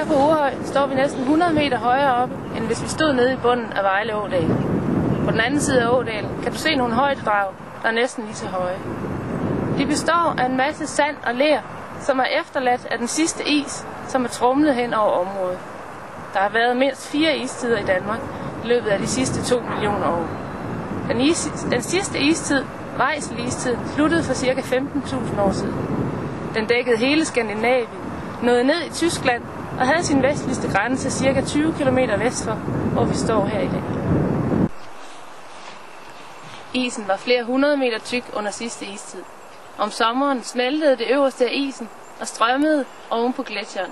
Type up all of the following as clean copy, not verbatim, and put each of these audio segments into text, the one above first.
Her på Uhrhøj står vi næsten 100 meter højere oppe, end hvis vi stod nede i bunden af Vejle Ådal. På den anden side af ådalen kan du se nogle højdedrag, der er næsten lige så høje. De består af en masse sand og ler, som er efterladt af den sidste is, som er tromlet hen over området. Der har været mindst 4 istider i Danmark i løbet af de sidste 2 millioner år. Den sidste istid, Weichsel-istiden, sluttede for ca. 15.000 år siden. Den dækkede hele Skandinavien, nåede ned i Tyskland og havde sin vestligste grænse ca. 20 km vest for, hvor vi står her i dag. Isen var flere 100 meter tyk under sidste istid. Om sommeren smeltede det øverste af isen og strømmede oven på gletsjeren.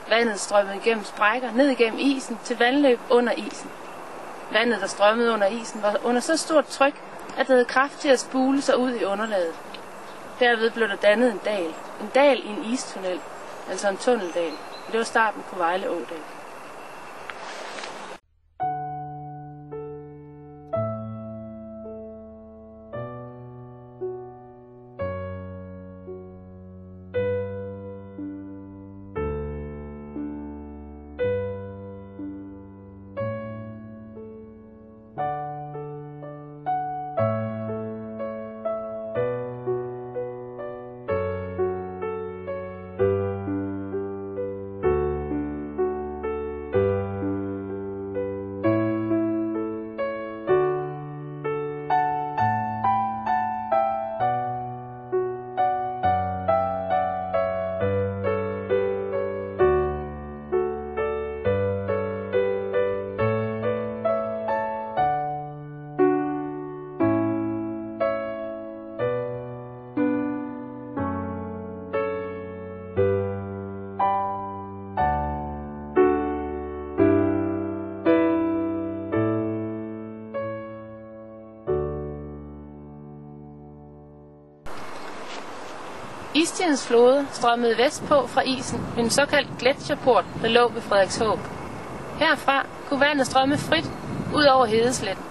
Vandet strømmede igennem sprækker ned igennem isen til vandløb under isen. Vandet, der strømmede under isen, var under så stort tryk, at det havde kraft til at spule sig ud i underlaget. Derved blev der dannet en dal. En dal i en istunnel, altså en tunneldal. Og det var starten på Vejle Ådal. Istidens flode strømmede vestpå fra isen ved en såkaldt gletsjerport, der lå ved Frederikshåb. Herfra kunne vandet strømme frit ud over Hedesletten.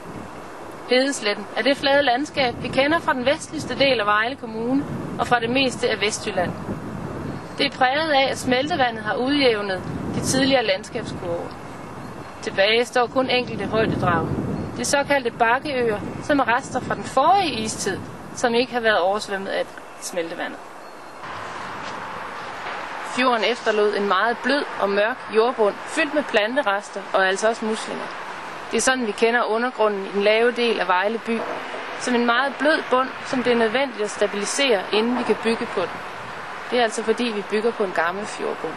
Hedesletten er det flade landskab, vi kender fra den vestligste del af Vejle Kommune og fra det meste af Vestjylland. Det er præget af, at smeltevandet har udjævnet de tidligere landskabskurver. Tilbage står kun enkelte højdedrag. De såkaldte bakkeøer, som er rester fra den forrige istid, som ikke har været oversvømmet af smeltevandet. Fjorden efterlod en meget blød og mørk jordbund, fyldt med planterester og altså også muslinger. Det er sådan, vi kender undergrunden i den lave del af Vejle by, som en meget blød bund, som det er nødvendigt at stabilisere, inden vi kan bygge på den. Det er altså fordi, vi bygger på en gammel fjordbund.